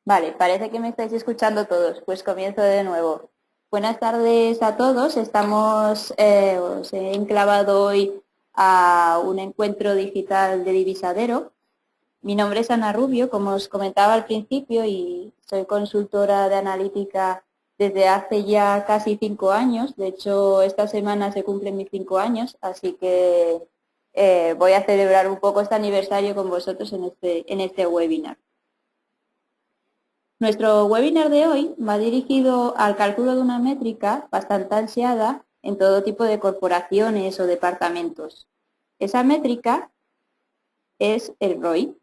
Vale, parece que me estáis escuchando todos, pues comienzo de nuevo. Buenas tardes a todos, os he enclavado hoy a un encuentro digital de Divisadero. Mi nombre es Ana Rubio, como os comentaba al principio, y soy consultora de analítica desde hace ya casi 5 años. De hecho, esta semana se cumplen mis 5 años, así que voy a celebrar un poco este aniversario con vosotros en este webinar. Nuestro webinar de hoy va dirigido al cálculo de una métrica bastante ansiada en todo tipo de corporaciones o departamentos. Esa métrica es el ROI,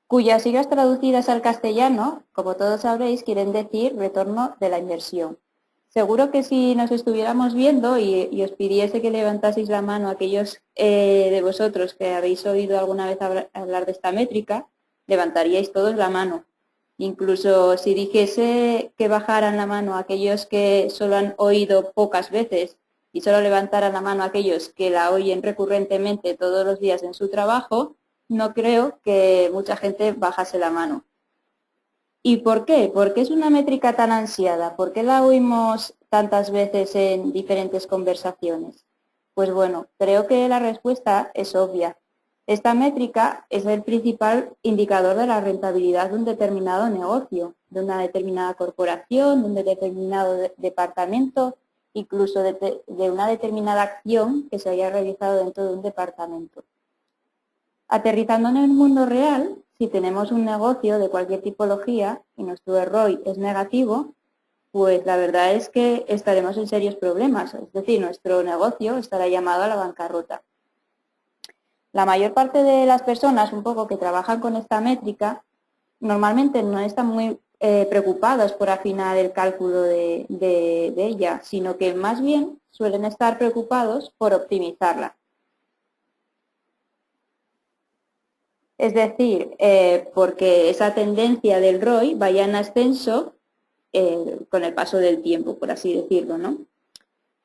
cuyas siglas traducidas al castellano, como todos sabréis, quieren decir retorno de la inversión. Seguro que si nos estuviéramos viendo y os pidiese que levantaseis la mano aquellos de vosotros que habéis oído alguna vez hablar de esta métrica, levantaríais todos la mano. Incluso si dijese que bajaran la mano aquellos que solo han oído pocas veces y solo levantaran la mano aquellos que la oyen recurrentemente todos los días en su trabajo, no creo que mucha gente bajase la mano. ¿Y por qué? ¿Por qué es una métrica tan ansiada? ¿Por qué la oímos tantas veces en diferentes conversaciones? Pues bueno, creo que la respuesta es obvia. Esta métrica es el principal indicador de la rentabilidad de un determinado negocio, de una determinada corporación, de un determinado departamento, incluso de una determinada acción que se haya realizado dentro de un departamento. Aterrizando en el mundo real, si tenemos un negocio de cualquier tipología y nuestro ROI es negativo, pues la verdad es que estaremos en serios problemas, es decir, nuestro negocio estará llamado a la bancarrota. La mayor parte de las personas un poco que trabajan con esta métrica normalmente no están muy preocupadas por afinar el cálculo de ella, sino que más bien suelen estar preocupados por optimizarla. Es decir, porque esa tendencia del ROI vaya en ascenso con el paso del tiempo, por así decirlo, ¿no?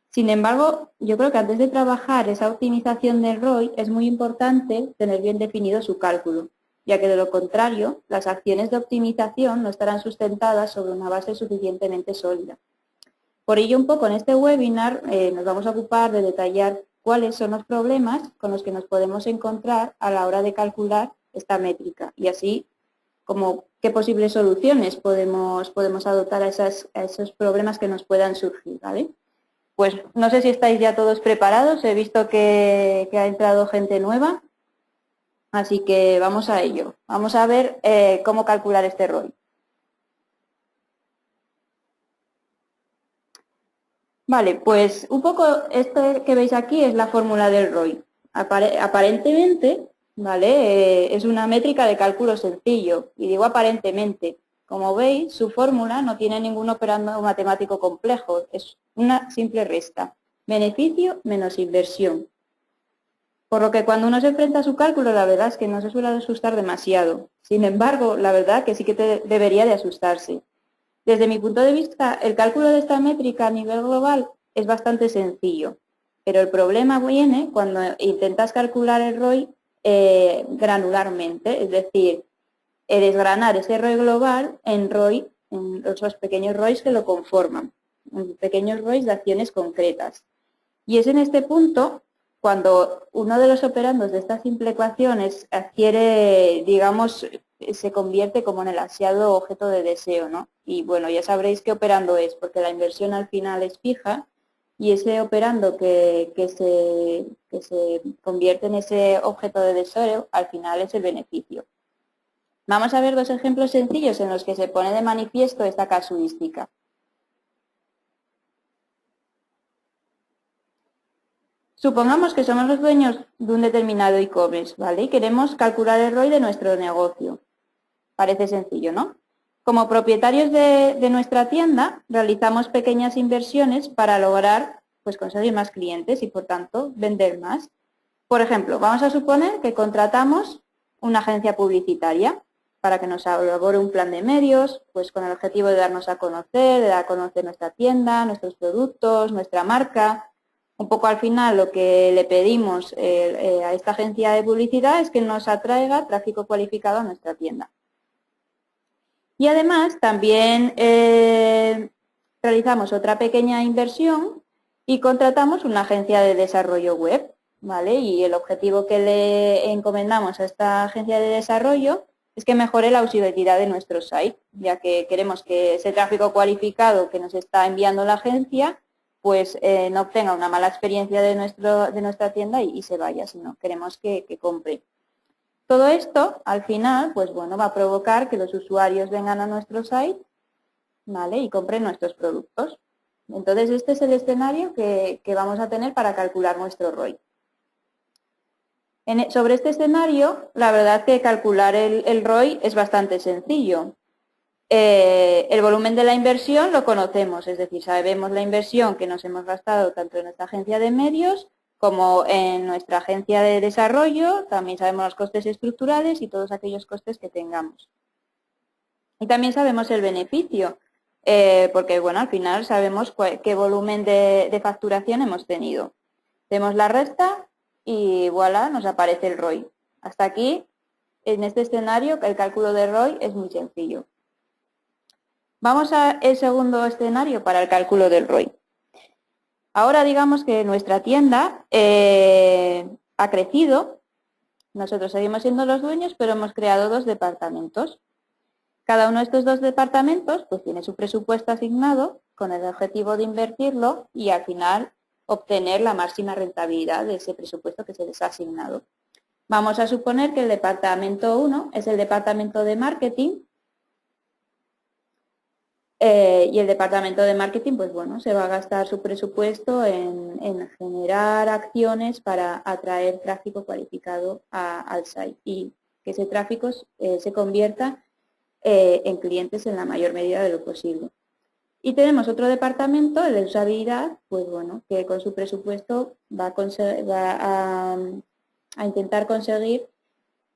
Sin embargo, yo creo que antes de trabajar esa optimización del ROI es muy importante tener bien definido su cálculo, ya que de lo contrario, las acciones de optimización no estarán sustentadas sobre una base suficientemente sólida. Por ello, un poco en este webinar nos vamos a ocupar de detallar cuáles son los problemas con los que nos podemos encontrar a la hora de calcular esta métrica y así como qué posibles soluciones podemos adoptar a esos problemas que nos puedan surgir, ¿vale? Pues no sé si estáis ya todos preparados, he visto que ha entrado gente nueva, así que vamos a ello. Vamos a ver cómo calcular este ROI. Vale, pues un poco esto que veis aquí es la fórmula del ROI. Aparentemente, ¿vale? Es una métrica de cálculo sencillo, y digo aparentemente. Como veis, su fórmula no tiene ningún operando matemático complejo, es una simple resta. Beneficio menos inversión. Por lo que cuando uno se enfrenta a su cálculo, la verdad es que no se suele asustar demasiado. Sin embargo, la verdad que sí que debería de asustarse. Desde mi punto de vista, el cálculo de esta métrica a nivel global es bastante sencillo, pero el problema viene cuando intentas calcular el ROI granularmente, es decir, desgranar ese ROI global en ROI, en los pequeños ROIs que lo conforman, en pequeños ROIs de acciones concretas. Y es en este punto cuando uno de los operandos de esta simple ecuación adquiere, digamos, se convierte como en el ansiado objeto de deseo, ¿no? Y bueno, ya sabréis qué operando es, porque la inversión al final es fija y ese operando que se convierte en ese objeto de deseo, al final es el beneficio. Vamos a ver dos ejemplos sencillos en los que se pone de manifiesto esta casuística. Supongamos que somos los dueños de un determinado e-commerce, ¿vale? Y queremos calcular el ROI de nuestro negocio. Parece sencillo, ¿no? Como propietarios de nuestra tienda, realizamos pequeñas inversiones para lograr, pues, conseguir más clientes y, por tanto, vender más. Por ejemplo, vamos a suponer que contratamos una agencia publicitaria para que nos elabore un plan de medios, pues con el objetivo de darnos a conocer, de dar a conocer nuestra tienda, nuestros productos, nuestra marca. Un poco al final lo que le pedimos a esta agencia de publicidad es que nos atraiga tráfico cualificado a nuestra tienda. Y además también realizamos otra pequeña inversión y contratamos una agencia de desarrollo web, ¿vale? Y el objetivo que le encomendamos a esta agencia de desarrollo es que mejore la usabilidad de nuestro site, ya que queremos que ese tráfico cualificado que nos está enviando la agencia pues no obtenga una mala experiencia de nuestra tienda y se vaya, sino queremos que compre. Todo esto, al final, pues bueno, va a provocar que los usuarios vengan a nuestro site, ¿vale? Y compren nuestros productos. Entonces, este es el escenario que vamos a tener para calcular nuestro ROI. Sobre este escenario, la verdad que calcular el ROI es bastante sencillo. El volumen de la inversión lo conocemos, es decir, sabemos la inversión que nos hemos gastado tanto en nuestra agencia de medios como en nuestra agencia de desarrollo, también sabemos los costes estructurales y todos aquellos costes que tengamos. Y también sabemos el beneficio, porque bueno, al final sabemos qué volumen de facturación hemos tenido. Hacemos la resta y voilà, nos aparece el ROI. Hasta aquí, en este escenario, el cálculo de ROI es muy sencillo. Vamos al segundo escenario para el cálculo del ROI. Ahora digamos que nuestra tienda ha crecido, nosotros seguimos siendo los dueños, pero hemos creado 2 departamentos. Cada uno de estos 2 departamentos pues tiene su presupuesto asignado con el objetivo de invertirlo y al final obtener la máxima rentabilidad de ese presupuesto que se les ha asignado. Vamos a suponer que el departamento 1 es el departamento de marketing y el departamento de marketing, pues bueno, se va a gastar su presupuesto en generar acciones para atraer tráfico cualificado al site y que ese tráfico se convierta en clientes en la mayor medida de lo posible. Y tenemos otro departamento, el de usabilidad, pues bueno, que con su presupuesto va a intentar conseguir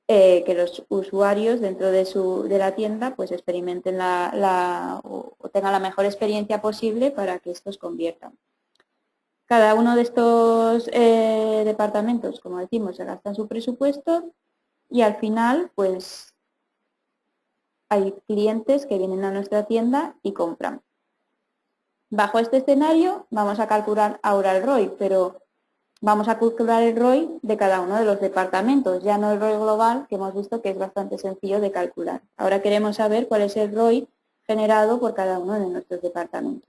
que los usuarios dentro de la tienda pues experimenten o tengan la mejor experiencia posible para que estos conviertan. Cada uno de estos departamentos, como decimos, se gasta en su presupuesto y al final pues hay clientes que vienen a nuestra tienda y compran. Bajo este escenario vamos a calcular ahora el ROI, pero vamos a calcular el ROI de cada uno de los departamentos, ya no el ROI global, que hemos visto que es bastante sencillo de calcular. Ahora queremos saber cuál es el ROI generado por cada uno de nuestros departamentos.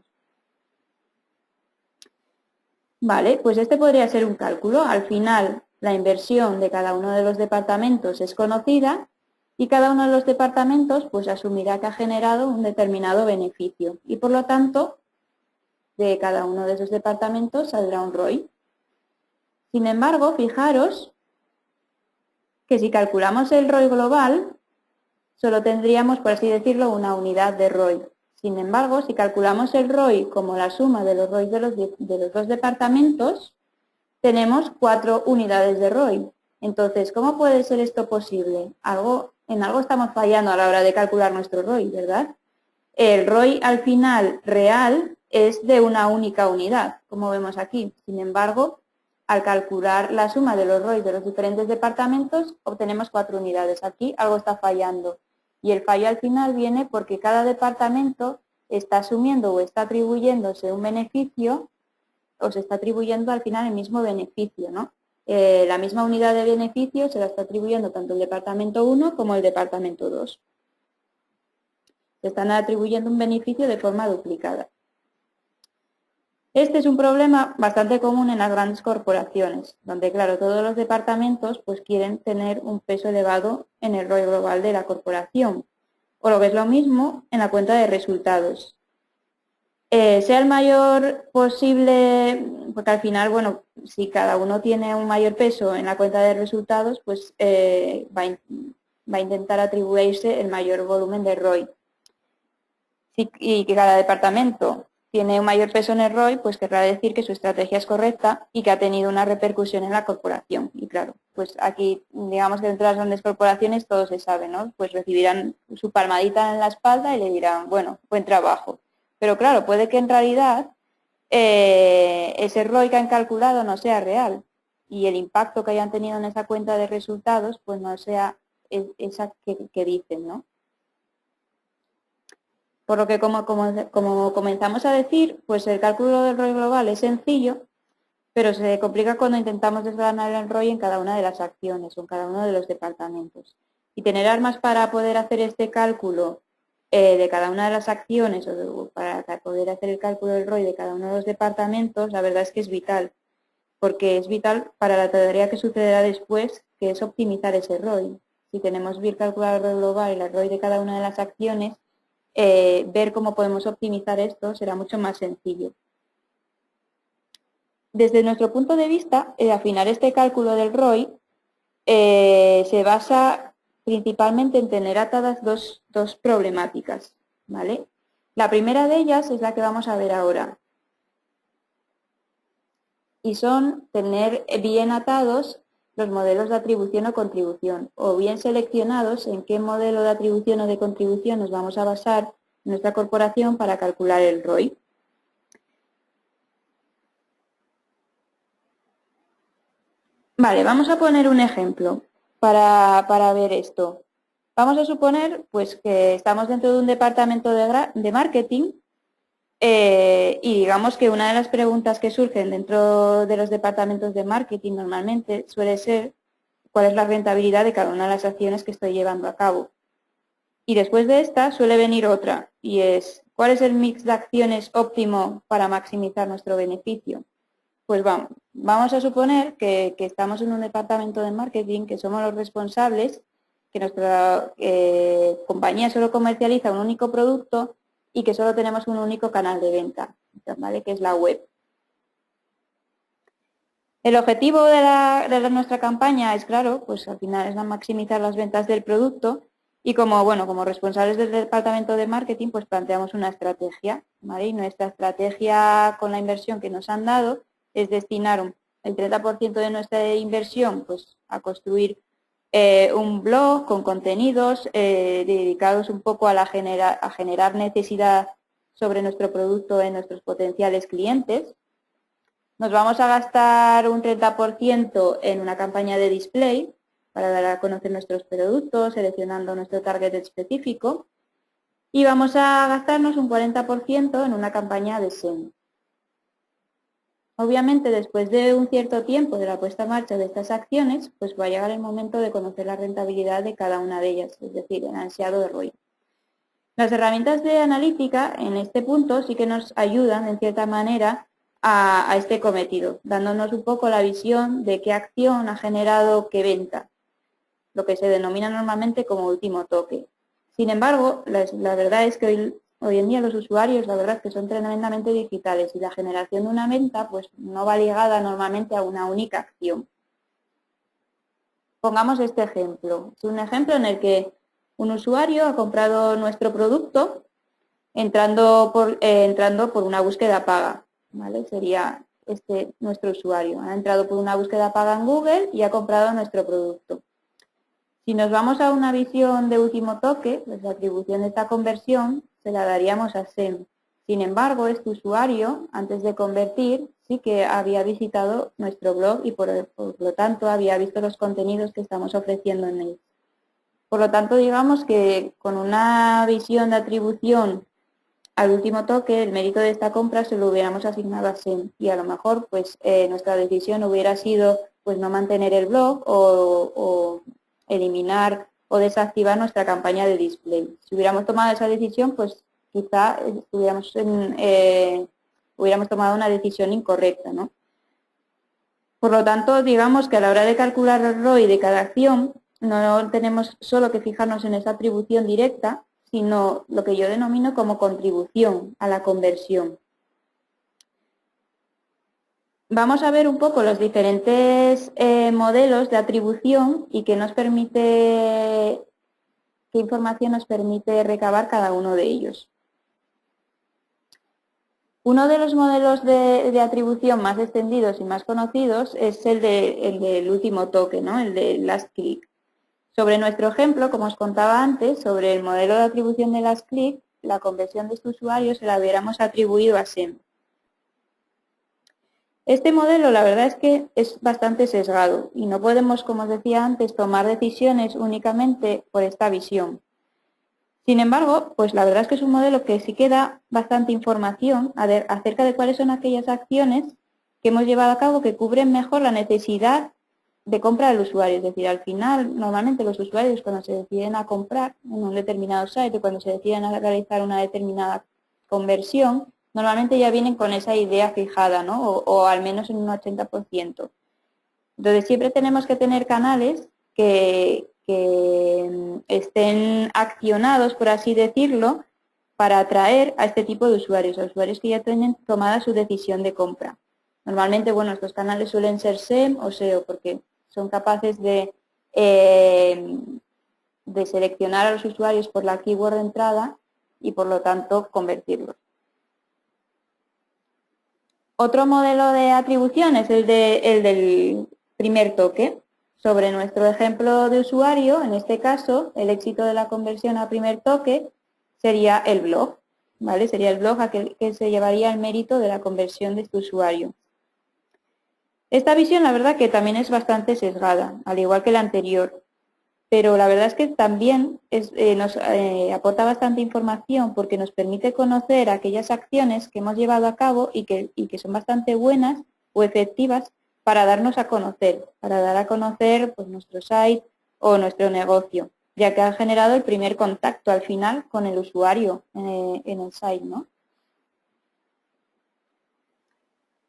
Vale, pues este podría ser un cálculo. Al final, la inversión de cada uno de los departamentos es conocida y cada uno de los departamentos pues asumirá que ha generado un determinado beneficio y por lo tanto, de cada uno de esos departamentos saldrá un ROI. Sin embargo, fijaros que si calculamos el ROI global, solo tendríamos, por así decirlo, una unidad de ROI. Sin embargo, si calculamos el ROI como la suma de los ROI de los 2 departamentos, tenemos 4 unidades de ROI. Entonces, ¿cómo puede ser esto posible? En algo estamos fallando a la hora de calcular nuestro ROI, ¿verdad? El ROI al final real es de una única unidad, como vemos aquí. Sin embargo, al calcular la suma de los ROI de los diferentes departamentos, obtenemos 4 unidades. Aquí algo está fallando. Y el fallo al final viene porque cada departamento está asumiendo o está atribuyéndose un beneficio o se está atribuyendo al final el mismo beneficio, ¿no? La misma unidad de beneficio se la está atribuyendo tanto el departamento 1 como el departamento 2. Se están atribuyendo un beneficio de forma duplicada. Este es un problema bastante común en las grandes corporaciones, donde, claro, todos los departamentos pues quieren tener un peso elevado en el ROI global de la corporación, o lo que es lo mismo en la cuenta de resultados. Sea el mayor posible, porque al final, bueno, si cada uno tiene un mayor peso en la cuenta de resultados, pues va a intentar atribuirse el mayor volumen de ROI. Y que cada departamento tiene un mayor peso en el ROI, pues querrá decir que su estrategia es correcta y que ha tenido una repercusión en la corporación. Y claro, pues aquí, digamos que dentro de las grandes corporaciones todo se sabe, ¿no? Pues recibirán su palmadita en la espalda y le dirán, bueno, buen trabajo. Pero claro, puede que en realidad ese ROI que han calculado no sea real y el impacto que hayan tenido en esa cuenta de resultados pues no sea esa que dicen, ¿no? Por lo que, como comenzamos a decir, pues el cálculo del ROI global es sencillo, pero se complica cuando intentamos desgranar el ROI en cada una de las acciones o en cada uno de los departamentos. Y tener armas para poder hacer este cálculo de cada una de las acciones o para poder hacer el cálculo del ROI de cada uno de los departamentos, la verdad es que es vital, porque es vital para la tarea que sucederá después, que es optimizar ese ROI. Si tenemos bien calculado el ROI global y el ROI de cada una de las acciones, ver cómo podemos optimizar esto será mucho más sencillo. Desde nuestro punto de vista, afinar este cálculo del ROI se basa principalmente en tener atadas dos problemáticas, ¿vale? La primera de ellas es la que vamos a ver ahora, y son tener bien atados los modelos de atribución o contribución, o bien seleccionados en qué modelo de atribución o de contribución nos vamos a basar en nuestra corporación para calcular el ROI. Vale, vamos a poner un ejemplo para ver esto. Vamos a suponer pues, que estamos dentro de un departamento de marketing y digamos que una de las preguntas que surgen dentro de los departamentos de marketing normalmente suele ser cuál es la rentabilidad de cada una de las acciones que estoy llevando a cabo. Y después de esta suele venir otra y es ¿cuál es el mix de acciones óptimo para maximizar nuestro beneficio? Pues vamos a suponer que estamos en un departamento de marketing, que somos los responsables, que nuestra compañía solo comercializa un único producto y que solo tenemos un único canal de venta, ¿vale? Que es la web. El objetivo de nuestra campaña es, claro, pues al final es maximizar las ventas del producto y como responsables del departamento de marketing, pues planteamos una estrategia, ¿vale? Y nuestra estrategia con la inversión que nos han dado es destinar el 30% de nuestra inversión pues, a construir un blog con contenidos dedicados un poco a generar necesidad sobre nuestro producto en nuestros potenciales clientes. Nos vamos a gastar un 30% en una campaña de display para dar a conocer nuestros productos, seleccionando nuestro target específico. Y vamos a gastarnos un 40% en una campaña de SEM. Obviamente, después de un cierto tiempo de la puesta en marcha de estas acciones, pues va a llegar el momento de conocer la rentabilidad de cada una de ellas, es decir, el ansiado ROI. Las herramientas de analítica en este punto sí que nos ayudan, en cierta manera, a este cometido, dándonos un poco la visión de qué acción ha generado qué venta, lo que se denomina normalmente como último toque. Sin embargo, la verdad es que hoy en día los usuarios, la verdad es que son tremendamente digitales y la generación de una venta pues no va ligada normalmente a una única acción. Pongamos este ejemplo. Es un ejemplo en el que un usuario ha comprado nuestro producto entrando por una búsqueda paga, ¿vale? Sería nuestro usuario. Ha entrado por una búsqueda paga en Google y ha comprado nuestro producto. Si nos vamos a una visión de último toque, pues la atribución de esta conversión se la daríamos a SEM. Sin embargo, este usuario, antes de convertir, sí que había visitado nuestro blog y por lo tanto había visto los contenidos que estamos ofreciendo en él. Por lo tanto, digamos que con una visión de atribución al último toque, el mérito de esta compra se lo hubiéramos asignado a SEM y a lo mejor pues nuestra decisión hubiera sido pues no mantener el blog o eliminar o desactivar nuestra campaña de display. Si hubiéramos tomado esa decisión, pues quizá hubiéramos tomado una decisión incorrecta, ¿no? Por lo tanto, digamos que a la hora de calcular el ROI de cada acción, no tenemos solo que fijarnos en esa atribución directa, sino lo que yo denomino como contribución a la conversión. Vamos a ver un poco los diferentes modelos de atribución y qué información nos permite recabar cada uno de ellos. Uno de los modelos de atribución más extendidos y más conocidos es el del último toque, ¿no? El de last click. Sobre nuestro ejemplo, como os contaba antes, sobre el modelo de atribución de last click, la conversión de este usuario se la hubiéramos atribuido a SEM. Este modelo, la verdad es que es bastante sesgado y no podemos, como os decía antes, tomar decisiones únicamente por esta visión. Sin embargo, pues la verdad es que es un modelo que sí que da bastante información acerca de cuáles son aquellas acciones que hemos llevado a cabo que cubren mejor la necesidad de compra del usuario. Es decir, al final, normalmente los usuarios cuando se deciden a comprar en un determinado site o cuando se deciden a realizar una determinada conversión, normalmente ya vienen con esa idea fijada, ¿no? O al menos en un 80%. Entonces siempre tenemos que tener canales que estén accionados, por así decirlo, para atraer a este tipo de usuarios, a usuarios que ya tienen tomada su decisión de compra. Normalmente, bueno, estos canales suelen ser SEM o SEO porque son capaces de seleccionar a los usuarios por la keyword de entrada y por lo tanto convertirlos. Otro modelo de atribución es el del primer toque. Sobre nuestro ejemplo de usuario, en este caso, el éxito de la conversión a primer toque sería el blog, ¿vale? Sería el blog aquel que se llevaría el mérito de la conversión de este usuario. Esta visión, la verdad, que también es bastante sesgada, al igual que la anterior, pero la verdad es que también nos aporta bastante información porque nos permite conocer aquellas acciones que hemos llevado a cabo y que son bastante buenas o efectivas para darnos a conocer, para dar a conocer pues, nuestro site o nuestro negocio, ya que ha generado el primer contacto al final con el usuario en el site, ¿no?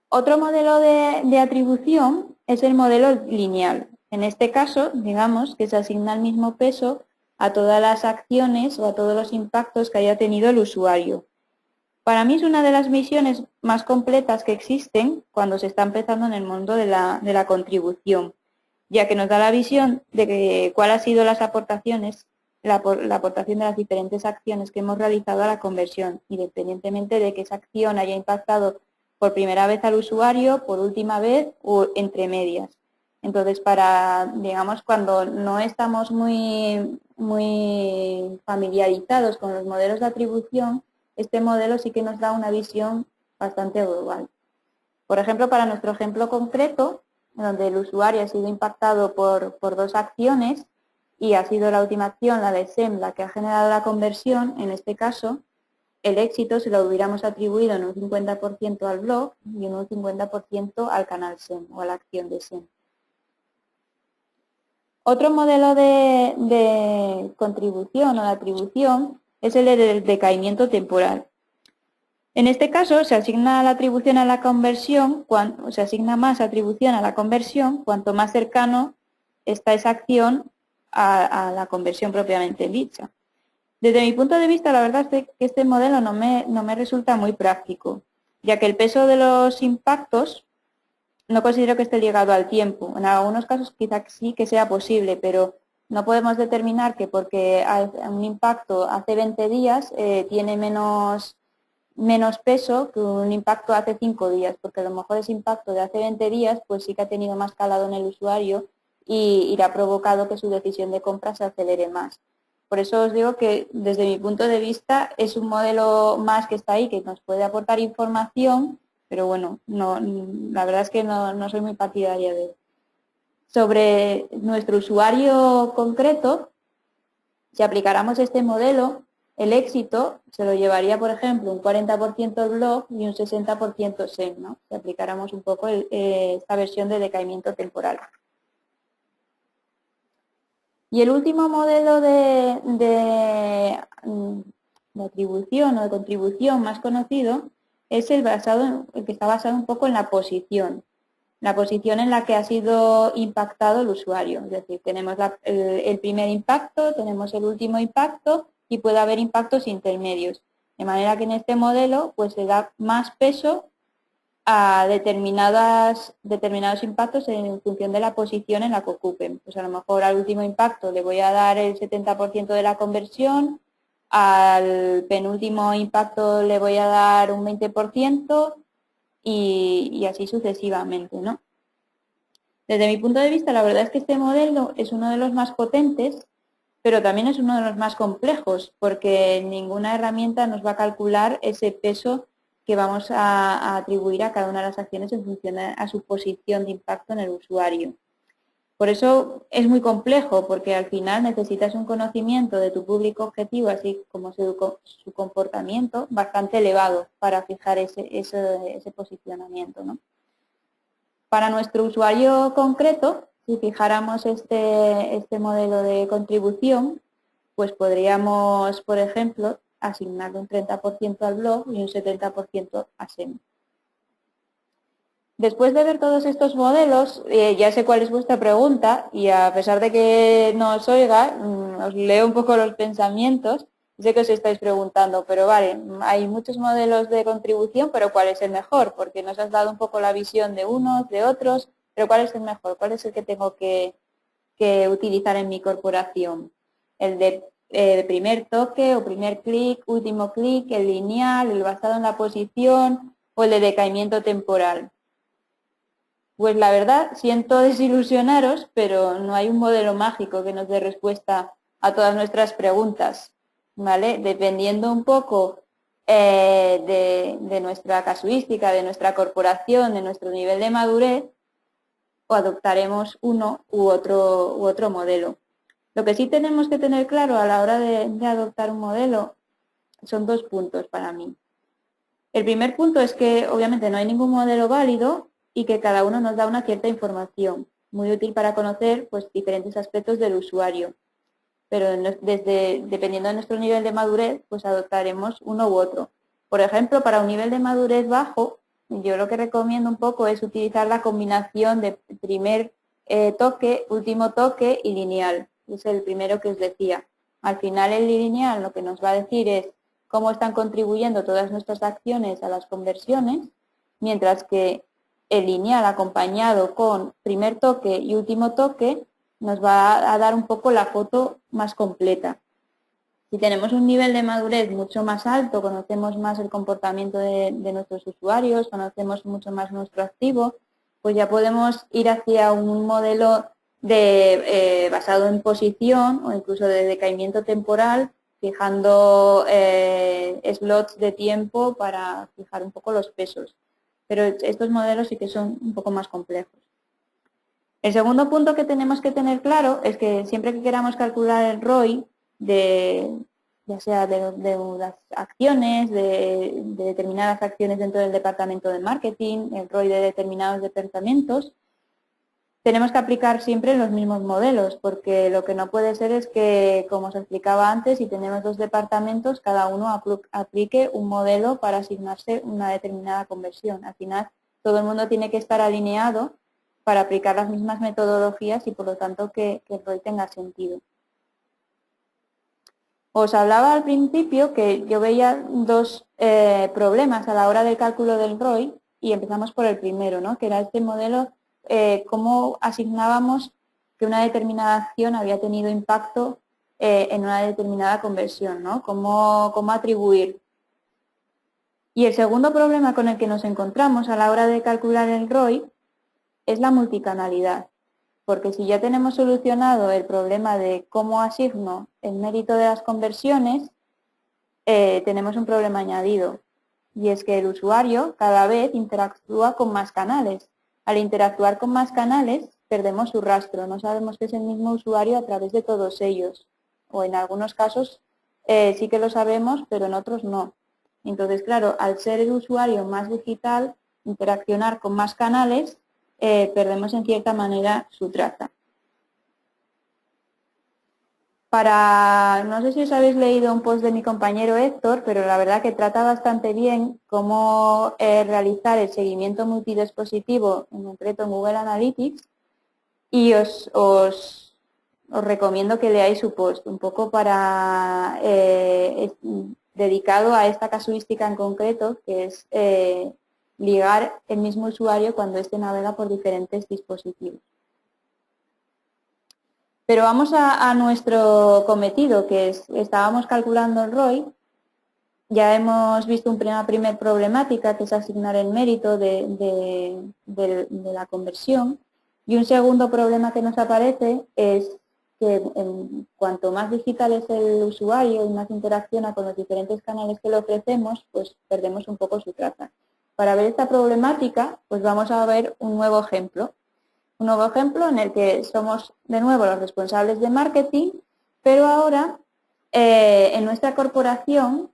Otro modelo de atribución es el modelo lineal. En este caso, digamos que se asigna el mismo peso a todas las acciones o a todos los impactos que haya tenido el usuario. Para mí es una de las misiones más completas que existen cuando se está empezando en el mundo de la contribución, ya que nos da la visión de cuáles han sido las aportaciones, la aportación de las diferentes acciones que hemos realizado a la conversión, independientemente de que esa acción haya impactado por primera vez al usuario, por última vez o entre medias. Entonces, digamos, cuando no estamos muy familiarizados con los modelos de atribución, este modelo sí que nos da una visión bastante global. Por ejemplo, para nuestro ejemplo concreto, donde el usuario ha sido impactado por dos acciones y ha sido la última acción, la de SEM, la que ha generado la conversión, en este caso, el éxito se lo hubiéramos atribuido en un 50% al blog y en un 50% al canal SEM o a la acción de SEM. Otro modelo de contribución o de atribución es el del decaimiento temporal. En este caso, se asigna la atribución a la conversión, se asigna más atribución a la conversión cuanto más cercano está esa acción a la conversión propiamente dicha. Desde mi punto de vista, la verdad es que este modelo no me resulta muy práctico, ya que el peso de los impactos no considero que esté ligado al tiempo. En algunos casos quizá sí que sea posible, pero no podemos determinar que porque un impacto hace 20 días tiene menos peso que un impacto hace 5 días, porque a lo mejor ese impacto de hace 20 días pues sí que ha tenido más calado en el usuario y le ha provocado que su decisión de compra se acelere más. Por eso os digo que desde mi punto de vista es un modelo más que está ahí, que nos puede aportar información, pero bueno, la verdad es que no soy muy partidaria de él. Sobre nuestro usuario concreto, si aplicáramos este modelo, el éxito se lo llevaría, por ejemplo, un 40% el blog y un 60% SEM, ¿no? Si aplicáramos un poco esta versión de decaimiento temporal. Y el último modelo de atribución o de contribución más conocido es el que está basado un poco en la posición en la que ha sido impactado el usuario. Es decir, tenemos el primer impacto, tenemos el último impacto y puede haber impactos intermedios. De manera que en este modelo pues se da más peso a determinados impactos en función de la posición en la que ocupen. Pues a lo mejor al último impacto le voy a dar el 70% de la conversión, al penúltimo impacto le voy a dar un 20% y así sucesivamente, ¿no? Desde mi punto de vista, la verdad es que este modelo es uno de los más potentes, pero también es uno de los más complejos, porque ninguna herramienta nos va a calcular ese peso que vamos a atribuir a cada una de las acciones en función a su posición de impacto en el usuario. Por eso es muy complejo, porque al final necesitas un conocimiento de tu público objetivo, así como su comportamiento, bastante elevado para fijar ese posicionamiento, ¿no? Para nuestro usuario concreto, si fijáramos este modelo de contribución, pues podríamos, por ejemplo, asignarle un 30% al blog y un 70% a SEM. Después de ver todos estos modelos, ya sé cuál es vuestra pregunta y a pesar de que no os oiga, os leo un poco los pensamientos. Sé que os estáis preguntando, pero vale, hay muchos modelos de contribución, pero ¿cuál es el mejor? Porque nos has dado un poco la visión de unos, de otros, pero ¿cuál es el mejor? ¿Cuál es el que tengo que utilizar en mi corporación? ¿El de primer toque o primer clic, último clic, el lineal, el basado en la posición o el de decaimiento temporal? Pues la verdad, siento desilusionaros, pero no hay un modelo mágico que nos dé respuesta a todas nuestras preguntas, ¿vale? Dependiendo un poco de nuestra casuística, de nuestra corporación, de nuestro nivel de madurez, o adoptaremos uno u otro modelo. Lo que sí tenemos que tener claro a la hora de adoptar un modelo son 2 puntos para mí. El primer punto es que obviamente no hay ningún modelo válido y que cada uno nos da una cierta información, muy útil para conocer pues, diferentes aspectos del usuario. Pero dependiendo de nuestro nivel de madurez, pues adoptaremos uno u otro. Por ejemplo, para un nivel de madurez bajo, yo lo que recomiendo un poco es utilizar la combinación de primer toque, último toque y lineal. Es el primero que os decía. Al final el lineal lo que nos va a decir es cómo están contribuyendo todas nuestras acciones a las conversiones, mientras que el lineal acompañado con primer toque y último toque nos va a dar un poco la foto más completa. Si tenemos un nivel de madurez mucho más alto, conocemos más el comportamiento de nuestros usuarios, conocemos mucho más nuestro activo, pues ya podemos ir hacia un modelo basado en posición o incluso de decaimiento temporal, fijando slots de tiempo para fijar un poco los pesos. Pero estos modelos sí que son un poco más complejos. El segundo punto que tenemos que tener claro es que siempre que queramos calcular el ROI, ya sea de las acciones, de determinadas acciones dentro del departamento de marketing, el ROI de determinados departamentos, tenemos que aplicar siempre los mismos modelos, porque lo que no puede ser es que, como os explicaba antes, si tenemos 2 departamentos, cada uno aplique un modelo para asignarse una determinada conversión. Al final, todo el mundo tiene que estar alineado para aplicar las mismas metodologías y, por lo tanto, que el ROI tenga sentido. Os hablaba al principio que yo veía 2 problemas a la hora del cálculo del ROI y empezamos por el primero, ¿no? Que era este modelo, cómo asignábamos que una determinada acción había tenido impacto en una determinada conversión, ¿no? Cómo atribuir. Y el segundo problema con el que nos encontramos a la hora de calcular el ROI es la multicanalidad. Porque si ya tenemos solucionado el problema de cómo asigno el mérito de las conversiones, tenemos un problema añadido. Y es que el usuario cada vez interactúa con más canales. Al interactuar con más canales, perdemos su rastro. No sabemos que es el mismo usuario a través de todos ellos. O en algunos casos sí que lo sabemos, pero en otros no. Entonces, claro, al ser el usuario más digital, interaccionar con más canales, perdemos en cierta manera su traza. No sé si os habéis leído un post de mi compañero Héctor, pero la verdad que trata bastante bien cómo realizar el seguimiento multidispositivo, en concreto en Google Analytics, y os recomiendo que leáis su post, un poco para dedicado a esta casuística en concreto, que es ligar el mismo usuario cuando éste navega por diferentes dispositivos. Pero vamos a nuestro cometido, que es, estábamos calculando el ROI. Ya hemos visto una primera problemática, que es asignar el mérito de la conversión. Y un segundo problema que nos aparece es que cuanto más digital es el usuario y más interacciona con los diferentes canales que le ofrecemos, pues perdemos un poco su traza. Para ver esta problemática, pues vamos a ver un nuevo ejemplo Un nuevo ejemplo en el que somos de nuevo los responsables de marketing, pero ahora en nuestra corporación,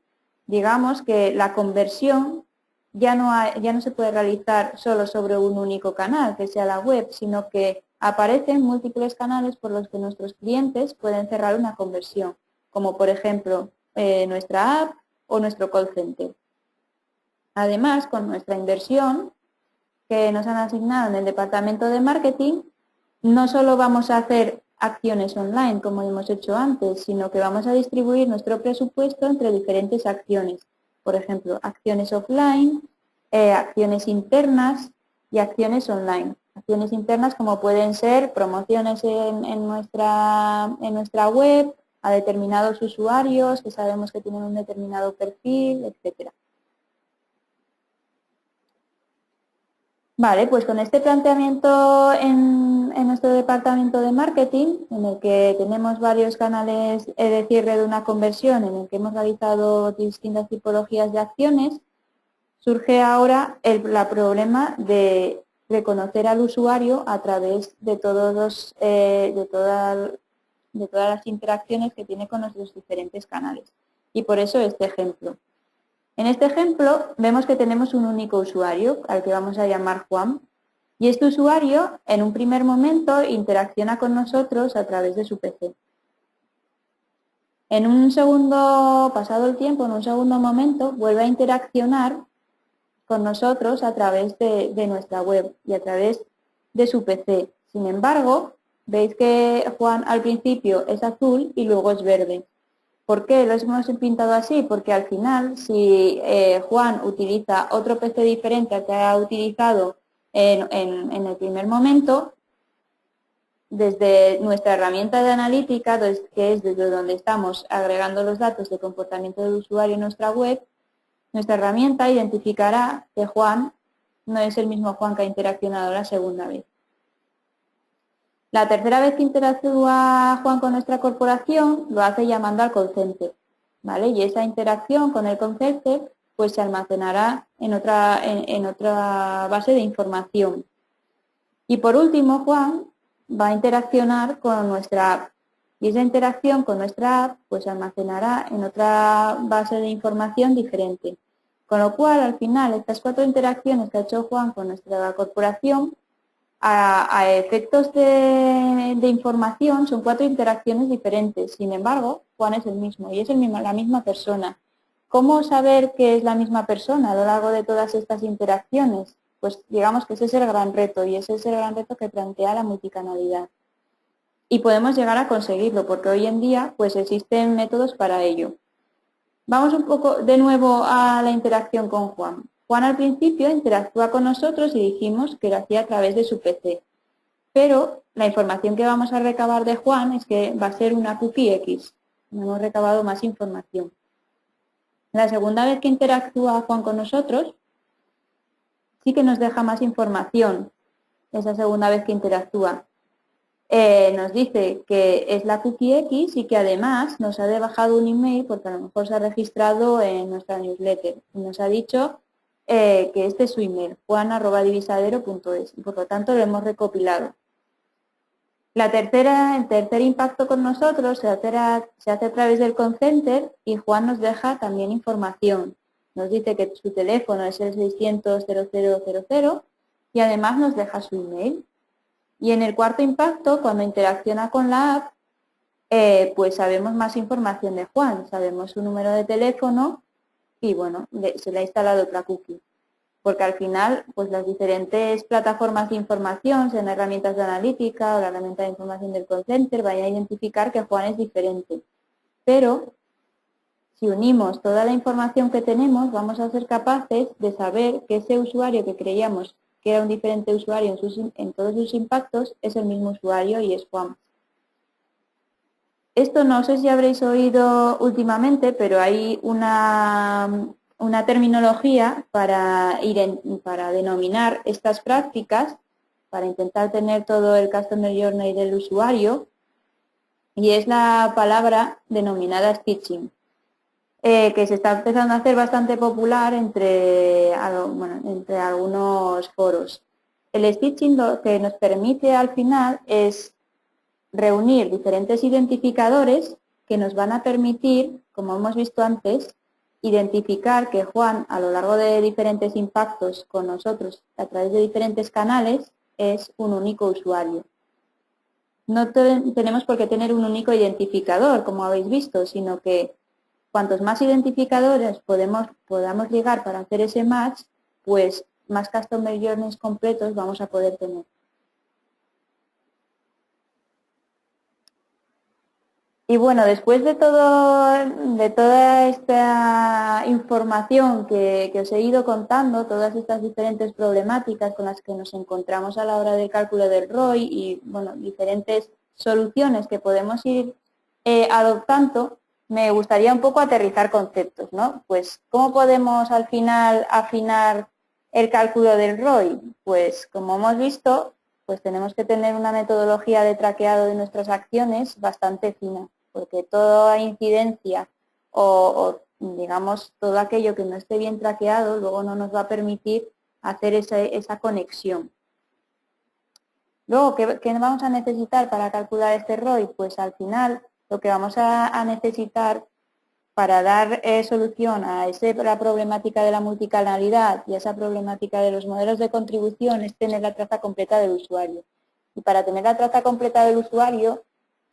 digamos que la conversión ya no se puede realizar solo sobre un único canal, que sea la web, sino que aparecen múltiples canales por los que nuestros clientes pueden cerrar una conversión, como por ejemplo nuestra app o nuestro call center. Además, con nuestra inversión que nos han asignado en el departamento de marketing, no solo vamos a hacer acciones online como hemos hecho antes, sino que vamos a distribuir nuestro presupuesto entre diferentes acciones. Por ejemplo, acciones offline, acciones internas y acciones online. Acciones internas como pueden ser promociones en nuestra web a determinados usuarios que sabemos que tienen un determinado perfil, etcétera. Vale, pues con este planteamiento en nuestro departamento de marketing, en el que tenemos varios canales de cierre de una conversión, en el que hemos realizado distintas tipologías de acciones, surge ahora el problema de reconocer al usuario a través de todas las interacciones que tiene con nuestros diferentes canales. Y por eso este ejemplo. En este ejemplo vemos que tenemos un único usuario al que vamos a llamar Juan y este usuario en un primer momento interacciona con nosotros a través de su PC. En un segundo, pasado el tiempo, en un segundo momento, vuelve a interaccionar con nosotros a través de nuestra web y a través de su PC. Sin embargo, veis que Juan al principio es azul y luego es verde. ¿Por qué lo hemos pintado así? Porque al final, si Juan utiliza otro PC diferente al que ha utilizado en el primer momento, desde nuestra herramienta de analítica, que es desde donde estamos agregando los datos de comportamiento del usuario en nuestra web, nuestra herramienta identificará que Juan no es el mismo Juan que ha interaccionado la segunda vez. La tercera vez que interactúa Juan con nuestra corporación lo hace llamando al call center, ¿vale? Y esa interacción con el call center pues se almacenará en otra base de información. Y por último, Juan va a interaccionar con nuestra app. Y esa interacción con nuestra app pues se almacenará en otra base de información diferente. Con lo cual, al final, estas 4 interacciones que ha hecho Juan con nuestra corporación, a efectos de información, son 4 interacciones diferentes. Sin embargo, Juan es el mismo y es la misma persona. ¿Cómo saber que es la misma persona a lo largo de todas estas interacciones? Pues digamos que ese es el gran reto y ese es el gran reto que plantea la multicanalidad. Y podemos llegar a conseguirlo porque hoy en día pues existen métodos para ello. Vamos un poco de nuevo a la interacción con Juan. Juan al principio interactúa con nosotros y dijimos que lo hacía a través de su PC. Pero la información que vamos a recabar de Juan es que va a ser una cookie X. No hemos recabado más información. La segunda vez que interactúa Juan con nosotros, sí que nos deja más información. Esa segunda vez que interactúa. Nos dice que es la cookie X y que además nos ha bajado un email porque a lo mejor se ha registrado en nuestra newsletter y nos ha dicho que este es su email, juan@divisadero.es, y por lo tanto lo hemos recopilado. El tercer impacto con nosotros se hace a través del call center y Juan nos deja también información. Nos dice que su teléfono es el 600 y además nos deja su email. Y en el cuarto impacto, cuando interacciona con la app, pues sabemos más información de Juan, sabemos su número de teléfono y bueno, se le ha instalado otra cookie. Porque al final, pues las diferentes plataformas de información, sean herramientas de analítica o la herramienta de información del call center, vayan a identificar que Juan es diferente. Pero si unimos toda la información que tenemos, vamos a ser capaces de saber que ese usuario que creíamos que era un diferente usuario en todos sus impactos, es el mismo usuario y es Juan. Esto no sé si habréis oído últimamente, pero hay una terminología para denominar estas prácticas, para intentar tener todo el Customer Journey del usuario, y es la palabra denominada stitching. Que se está empezando a hacer bastante popular entre algunos foros. El stitching lo que nos permite al final es reunir diferentes identificadores que nos van a permitir, como hemos visto antes, identificar que Juan, a lo largo de diferentes impactos con nosotros a través de diferentes canales, es un único usuario. No tenemos por qué tener un único identificador, como habéis visto, sino que cuantos más identificadores podamos llegar para hacer ese match, pues más customer journeys completos vamos a poder tener. Y bueno, después de toda esta información que os he ido contando, todas estas diferentes problemáticas con las que nos encontramos a la hora del cálculo del ROI y bueno, diferentes soluciones que podemos ir adoptando, me gustaría un poco aterrizar conceptos, ¿no? Pues, ¿cómo podemos al final afinar el cálculo del ROI? Pues, como hemos visto, pues tenemos que tener una metodología de traqueado de nuestras acciones bastante fina, porque toda incidencia o, digamos, todo aquello que no esté bien traqueado luego no nos va a permitir hacer esa conexión. Luego, ¿qué vamos a necesitar para calcular este ROI? Pues al final lo que vamos a necesitar para dar solución a la problemática de la multicanalidad y a esa problemática de los modelos de contribución es tener la traza completa del usuario. Y para tener la traza completa del usuario,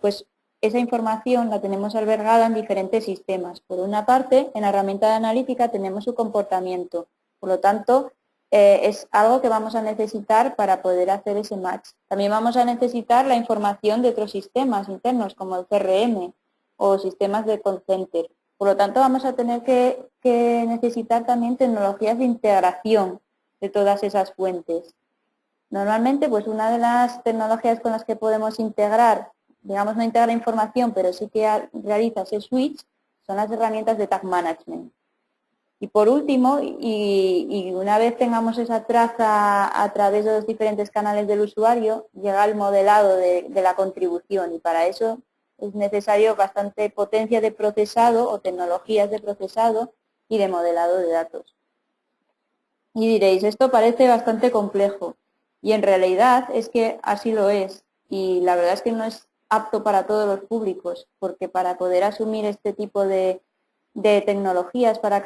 pues esa información la tenemos albergada en diferentes sistemas. Por una parte, en la herramienta de analítica tenemos su comportamiento. Por lo tanto, es algo que vamos a necesitar para poder hacer ese match. También vamos a necesitar la información de otros sistemas internos, como el CRM o sistemas de call center. Por lo tanto, vamos a tener que necesitar también tecnologías de integración de todas esas fuentes. Normalmente, pues una de las tecnologías con las que podemos integrar, digamos no integrar información, pero sí que realiza ese switch, son las herramientas de Tag Management. Y por último, y una vez tengamos esa traza a través de los diferentes canales del usuario, llega el modelado de la contribución y para eso es necesario bastante potencia de procesado o tecnologías de procesado y de modelado de datos. Y diréis, esto parece bastante complejo y en realidad es que así lo es y la verdad es que no es apto para todos los públicos porque para poder asumir este tipo de tecnologías para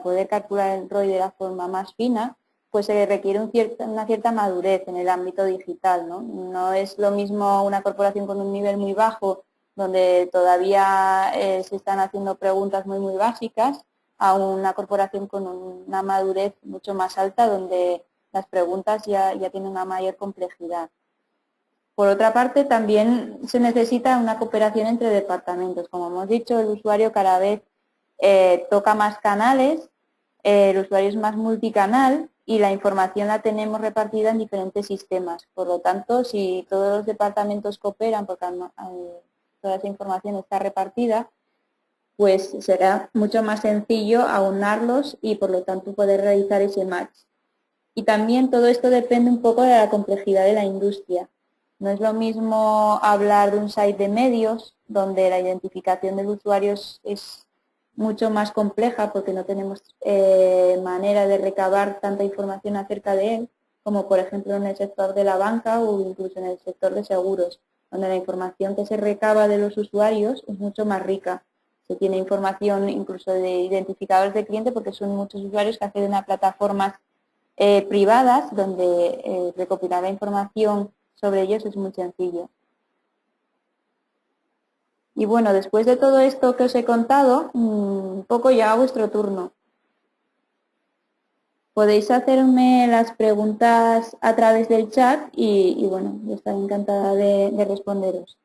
poder calcular el ROI de la forma más fina, pues se requiere una cierta madurez en el ámbito digital, ¿no? No es lo mismo una corporación con un nivel muy bajo, donde todavía se están haciendo preguntas muy básicas, a una corporación con una madurez mucho más alta, donde las preguntas ya tienen una mayor complejidad. Por otra parte, también se necesita una cooperación entre departamentos. Como hemos dicho, el usuario cada vez toca más canales, el usuario es más multicanal y la información la tenemos repartida en diferentes sistemas. Por lo tanto, si todos los departamentos cooperan, porque toda esa información está repartida, pues será mucho más sencillo aunarlos y por lo tanto poder realizar ese match. Y también todo esto depende un poco de la complejidad de la industria. No es lo mismo hablar de un site de medios, donde la identificación del usuario es mucho más compleja porque no tenemos manera de recabar tanta información acerca de él, como por ejemplo en el sector de la banca o incluso en el sector de seguros, donde la información que se recaba de los usuarios es mucho más rica. Se tiene información incluso de identificadores de cliente porque son muchos usuarios que acceden a plataformas privadas donde recopilar la información sobre ellos es muy sencillo. Y bueno, después de todo esto que os he contado, un poco ya a vuestro turno. Podéis hacerme las preguntas a través del chat y bueno, yo estaré encantada de responderos.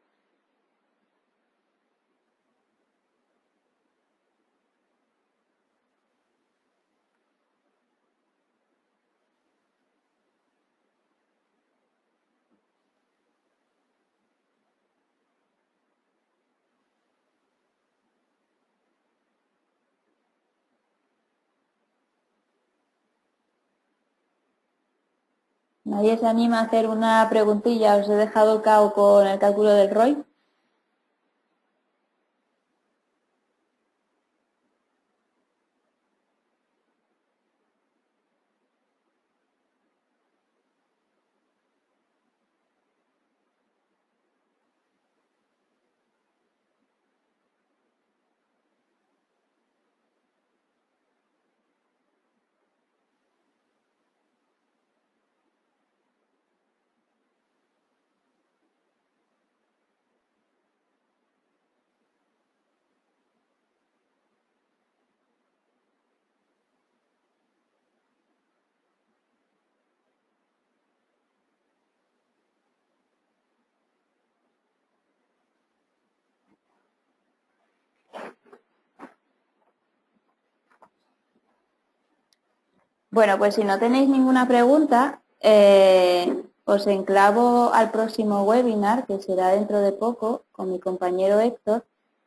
¿Nadie se anima a hacer una preguntilla? Os he dejado cao con el cálculo del ROI. Bueno, pues si no tenéis ninguna pregunta, os enclavo al próximo webinar, que será dentro de poco, con mi compañero Héctor,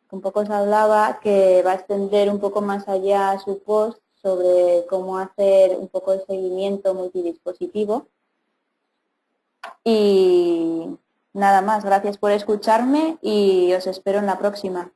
que un poco os hablaba que va a extender un poco más allá su post sobre cómo hacer un poco de seguimiento multidispositivo. Y nada más, gracias por escucharme y os espero en la próxima.